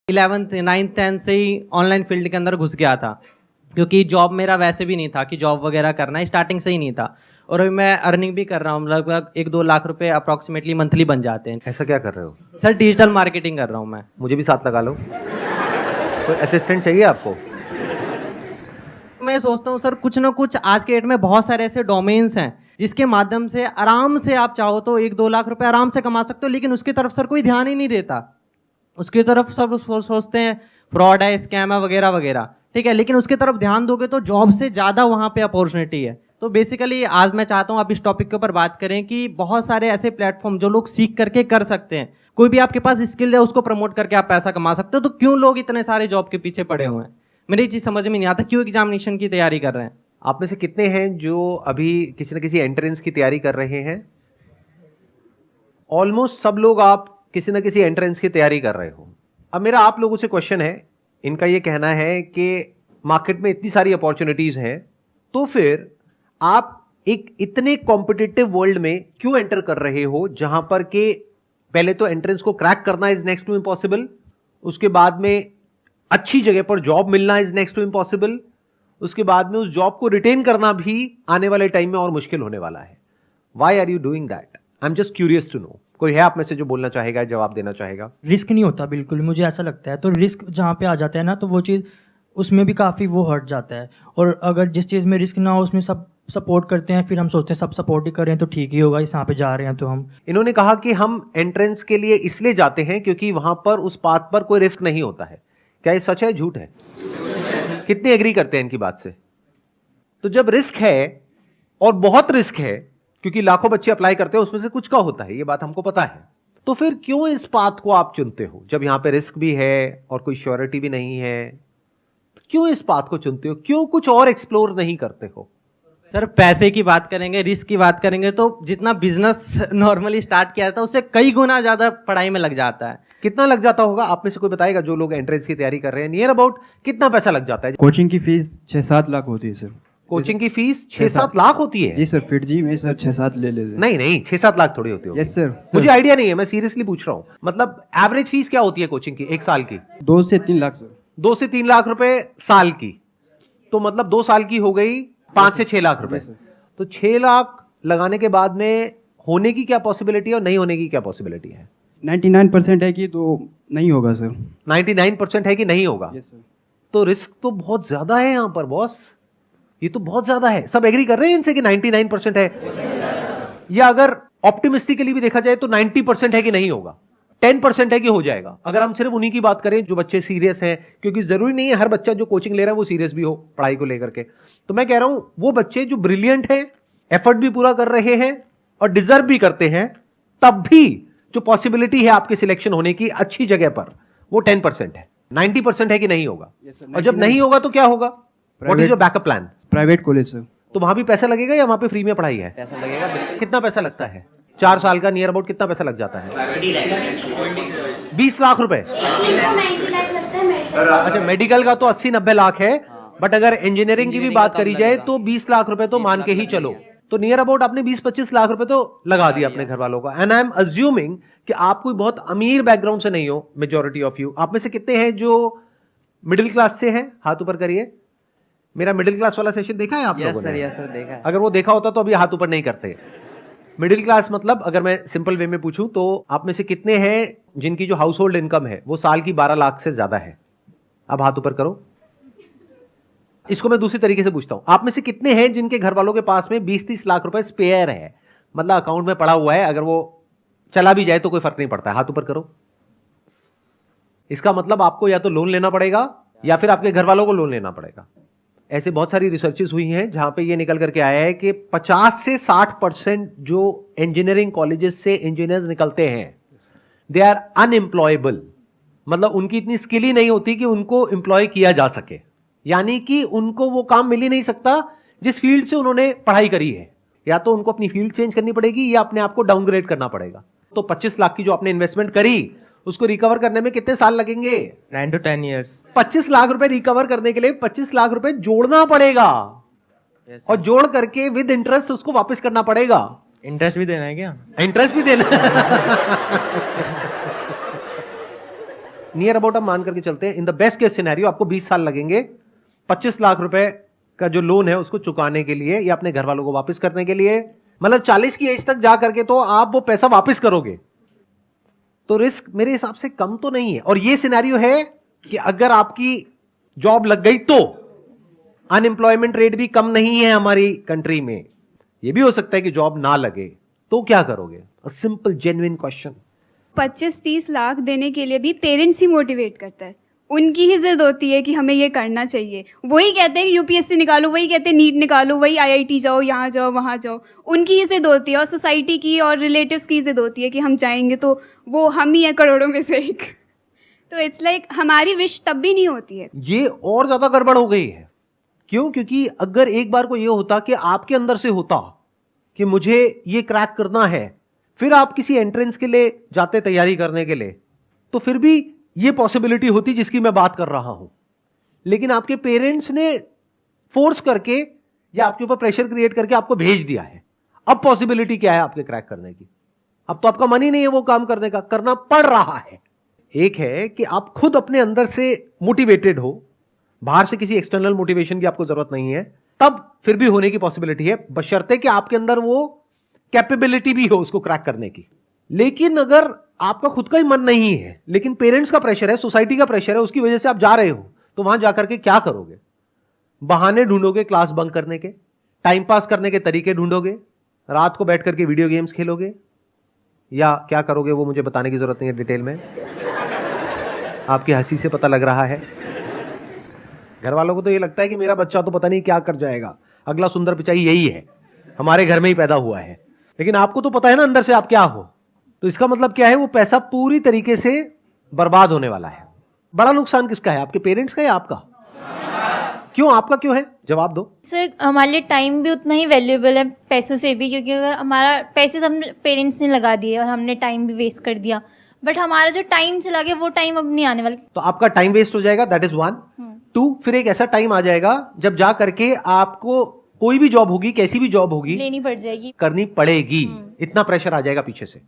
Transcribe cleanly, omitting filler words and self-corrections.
11th 9th 10th से ही online field के अंदर घुस गया था, क्योंकि जॉब मेरा वैसे भी नहीं था कि जॉब वगैरह करना है, स्टार्टिंग से ही नहीं था। और अभी मैं अर्निंग भी कर रहा हूँ, लगभग 1-2 लाख रुपए अप्रॉक्सीमेटली मंथली बन जाते हैं। ऐसा क्या कर रहे हो? सर डिजिटल मार्केटिंग कर रहा हूँ मैं। मुझे भी साथ लगा लो। कोई असिस्टेंट चाहिए आपको? मैं सोचता हूँ सर कुछ ना कुछ आज के डेट में बहुत सारे ऐसे डोमेन्स हैं जिसके माध्यम से आराम से आप चाहो तो 1-2 लाख रुपए आराम से कमा सकते हो, लेकिन उसकी तरफ सर कोई ध्यान ही नहीं देता। उसकी तरफ सब सोचते हैं फ्रॉड है, स्कैम है वगैरह वगैरह, ठीक है, लेकिन उसकी तरफ ध्यान दोगे तो जॉब से ज़्यादा वहाँ पे अपॉर्चुनिटी है। तो बेसिकली आज मैं चाहता हूँ आप इस टॉपिक के ऊपर बात करें कि बहुत सारे ऐसे प्लेटफॉर्म जो लोग सीख करके कर सकते हैं, कोई भी आपके पास स्किल है उसको प्रमोट करके आप पैसा कमा सकते हो, तो क्यों लोग इतने सारे जॉब के पीछे पड़े हुए हैं? मेरी ये चीज़ समझ में नहीं आता, क्यों एग्जामिनेशन की तैयारी कर रहे हैं? आप में से कितने हैं जो अभी किसी न किसी एंट्रेंस की तैयारी कर रहे हैं? ऑलमोस्ट सब लोग आप किसी न किसी एंट्रेंस की तैयारी कर रहे हो। अब मेरा आप लोगों से क्वेश्चन है, इनका ये कहना है कि मार्केट में इतनी सारी अपॉर्चुनिटीज हैं, तो फिर आप एक इतने कॉम्पिटिटिव वर्ल्ड में क्यों एंटर कर रहे हो, जहां पर के पहले तो एंट्रेंस को क्रैक करना इज नेक्स्ट टू इम्पॉसिबल, उसके बाद में अच्छी जगह पर जॉब मिलना इज नेक्स्ट टू इम्पॉसिबल, उसके बाद में उस जॉब को रिटेन करना भी आने वाले टाइम में और मुश्किल होने वाला है। Why are you doing that? I am just curious to know. कोई है आप में से जो बोलना चाहेगा, जवाब देना चाहेगा? रिस्क नहीं होता बिल्कुल, मुझे ऐसा लगता है। तो रिस्क जहाँ पे आ जाता है ना, तो वो चीज़ उसमें भी काफ़ी वो हट जाता है। और अगर जिस चीज़ में रिस्क ना हो उसमें सब सपोर्ट करते हैं, फिर हम सोचते हैं सब सपोर्ट ही कर रहे हैं तो ठीक ही होगा, इस यहाँ पे जा रहे हैं तो हम। इन्होंने कहा कि हम एंट्रेंस के लिए इसलिए जाते हैं क्योंकि वहां पर उस पाथ पर कोई रिस्क नहीं होता है। क्या ये सच है, झूठ है? कितने एग्री करते हैं इनकी बात से? तो जब रिस्क है और बहुत रिस्क है, क्योंकि लाखों बच्चे अप्लाई करते हैं, उसमें से कुछ का होता है, ये बात हमको पता है, तो फिर क्यों इस पाथ को आप चुनते हो? जब यहां पे रिस्क भी है और कोई श्योरिटी भी नहीं है, तो क्यों इस पाथ को चुनते हो? क्यों कुछ और एक्सप्लोर नहीं करते हो? सर पैसे की बात करेंगे, रिस्क की बात करेंगे, तो जितना बिजनेस नॉर्मली स्टार्ट किया था उससे कई गुना ज्यादा पढ़ाई में लग जाता है। कितना लग जाता होगा? आप में से कोई बताएगा जो लोग एंट्रेंस की तैयारी कर रहे हैं, नियर अबाउट कितना पैसा लग जाता है? कोचिंग की फीस 6-7 लाख होती है सर। कोचिंग की फीस 6-7 लाख होती है? जी सर, फिट जी में सर 6-7 ले लेते हैं। नहीं 6-7 लाख थोड़ी होती है। Yes sir. मुझे आइडिया नहीं है, मैं सीरियसली पूछ रहा हूँ। मतलब एवरेज फीस क्या होती है कोचिंग की एक साल की? 2 से 3 लाख सर। 2 से 3 लाख रुपए साल की, तो मतलब 2 साल की हो गई 5 से 6 लाख रुपए। तो 6 लाख लगाने के बाद में होने की क्या पॉसिबिलिटी है और नहीं होने की क्या पॉसिबिलिटी है? 99% है कि तो नहीं होगा सर। 99% है कि नहीं होगा? Yes sir. तो रिस्क तो बहुत ज्यादा है यहां पर बॉस, ये तो बहुत ज्यादा है। सब एग्री कर रहे हैं इनसे कि 99% है? या अगर ऑप्टिमिस्टिकली भी देखा जाए तो 90% है कि नहीं होगा, 10% है कि हो जाएगा। अगर हम सिर्फ उन्हीं की बात करें जो बच्चे सीरियस हैं, क्योंकि जरूरी नहीं है हर बच्चा जो कोचिंग ले रहा है वो सीरियस भी हो पढ़ाई को लेकर के। तो मैं कह रहा हूं वो बच्चे जो ब्रिलियंट हैं, एफर्ट भी पूरा कर रहे हैं और डिजर्व भी करते हैं, तब भी जो पॉसिबिलिटी है आपके सिलेक्शन होने की अच्छी जगह पर, वो 10% है। 90% है कि नहीं होगा? Yes sir, और जब नहीं होगा तो क्या होगा? What is your backup plan? Private college sir. तो वहां भी पैसा लगेगा या वहां पे फ्री में पढ़ाई है? पैसा लगेगा। कितना पैसा लगता है? 4 साल का नियर अबाउट कितना पैसा लग जाता है? 20 लाख रुपए। अच्छा, मेडिकल का तो 80-90 लाख है, बट अगर इंजीनियरिंग की भी बात करी जाए तो 20 लाख रुपए तो मान के ही चलो। तो नियर अबाउट आपने 20-25 लाख रुपए तो लगा दिया अपने घर वालों का। एंड आई एम अज्यूमिंग कि आप कोई बहुत अमीर बैकग्राउंड से नहीं हो, मेजॉरिटी ऑफ यू। आप में से कितने हैं जो मिडिल क्लास से हैं? हाथ ऊपर करिए। मेरा मिडिल क्लास वाला सेशन देखा है आप लोगों ने? यस सर देखा है। अगर वो देखा होता तो अभी हाथ ऊपर नहीं करते। मिडिल क्लास मतलब अगर मैं सिंपल वे में पूछूं तो आप में से कितने हैं जिनकी जो हाउस होल्ड इनकम है वो साल की 12 लाख से ज्यादा है? अब हाथ ऊपर करो। इसको मैं दूसरी तरीके से पूछता हूं, आप में से कितने हैं जिनके घर वालों के पास में 20-30 लाख रुपए स्पेयर है, मतलब अकाउंट में पड़ा हुआ है, अगर वो चला भी जाए तो कोई फर्क नहीं पड़ता है? हाथ ऊपर करो। इसका मतलब आपको या तो लोन लेना पड़ेगा या फिर आपके घर वालों को लोन लेना पड़ेगा। ऐसे बहुत सारी रिसर्चेस हुई हैं जहां पे ये निकल करके आया है कि 50 से 60% जो इंजीनियरिंग कॉलेजेस से इंजीनियर्स निकलते हैं, दे आर अनएम्प्लॉयबल। मतलब उनकी इतनी स्किल ही नहीं होती कि उनको एम्प्लॉय किया जा सके, यानी कि उनको वो काम मिल ही नहीं सकता जिस फील्ड से उन्होंने पढ़ाई करी है। या तो उनको अपनी फील्ड चेंज करनी पड़ेगी या अपने आप को डाउनग्रेड करना पड़ेगा। तो 25 लाख की जो आपने इन्वेस्टमेंट करी उसको रिकवर करने में कितने साल लगेंगे? 9 to 10 years। 25 लाख रुपए रिकवर करने के लिए 25 लाख रुपए जोड़ना पड़ेगा। और जोड़ करके विद इंटरेस्ट उसको वापस करना पड़ेगा। इंटरेस्ट भी देना है क्या? इंटरेस्ट भी देना नियर अबाउट हम मान करके चलते हैं, in the best case scenario आपको 20 साल लगेंगे 25 लाख रुपए का जो लोन है उसको चुकाने के लिए या अपने घर वालों को वापस करने के लिए। मतलब 40 की एज तक जा करके तो आप वो पैसा वापस करोगे, तो रिस्क मेरे हिसाब से कम तो नहीं है। और ये सिनेरियो है कि अगर आपकी जॉब लग गई तो अनएम्प्लॉयमेंट रेट भी कम नहीं है हमारी कंट्री में। ये भी हो सकता है कि जॉब ना लगे, तो क्या करोगे? A simple genuine question. 25-30 lakh देने के लिए भी पेरेंट्स ही मोटिवेट करता है, उनकी ही जिद होती है कि हमें ये करना चाहिए। वही कहते हैं कि यूपीएससी निकालो, वही कहते हैं नीट निकालो, वही आईआईटी जाओ, यहाँ जाओ, वहाँ जाओ। उनकी ही जिद होती है और सोसाइटी की और रिलेटिव्स की जिद होती है कि हम जाएंगे तो वो हम ही हैं करोड़ों में से एक। तो इट्स लाइक हमारी विश तब भी नहीं होती है। ये और ज्यादा गड़बड़ हो गई है। क्यों? क्योंकि अगर एक बार को ये होता कि आपके अंदर से होता कि मुझे ये क्रैक करना है, फिर आप किसी एंट्रेंस के लिए जाते तैयारी करने के लिए, तो फिर भी ये पॉसिबिलिटी होती जिसकी मैं बात कर रहा हूं। लेकिन आपके पेरेंट्स ने फोर्स करके या आपके ऊपर प्रेशर क्रिएट करके आपको भेज दिया है। अब पॉसिबिलिटी क्या है आपके क्रैक करने की? अब तो आपका मन ही नहीं है वो काम करने का, करना पड़ रहा है। एक है कि आप खुद अपने अंदर से मोटिवेटेड हो, बाहर से किसी एक्सटर्नल मोटिवेशन की आपको जरूरत नहीं है, तब फिर भी होने की पॉसिबिलिटी है, बशर्ते कि आपके अंदर वो कैपेबिलिटी भी हो उसको क्रैक करने की। लेकिन अगर आपका खुद का ही मन नहीं है, लेकिन पेरेंट्स का प्रेशर है, सोसाइटी का प्रेशर है, उसकी वजह से आप जा रहे हो, तो वहां जाकर के क्या करोगे? बहाने ढूंढोगे क्लास बंक करने के, टाइम पास करने के तरीके ढूंढोगे, रात को बैठ करके वीडियो गेम्स खेलोगे, या क्या करोगे वो मुझे बताने की जरूरत नहीं है डिटेल में, आपकी हंसी से पता लग रहा है। घर वालों को तो ये लगता है कि मेरा बच्चा तो पता नहीं क्या कर जाएगा, अगला सुंदर पिचाई यही है, हमारे घर में ही पैदा हुआ है। लेकिन आपको तो पता है ना अंदर से आप क्या हो। तो इसका मतलब क्या है? वो पैसा पूरी तरीके से बर्बाद होने वाला है। बड़ा नुकसान किसका है, आपके पेरेंट्स का या आपका? क्यों? आपका क्यों है? जवाब दो। सर हमारे लिए टाइम भी उतना ही वैल्यूएबल है पैसों से भी, क्योंकि अगर हमारा पैसे सब पेरेंट्स ने लगा दिए और हमने टाइम भी वेस्ट कर दिया, बट हमारा जो टाइम चला गया वो टाइम अब नहीं आने वाला। तो आपका टाइम वेस्ट हो जाएगा, दैट इज 1। 2, फिर एक ऐसा टाइम आ जाएगा जब जा करके आपको कोई भी जॉब होगी, कैसी भी जॉब होगी, लेनी पड़ जाएगी, करनी पड़ेगी। इतना प्रेशर आ जाएगा पीछे से।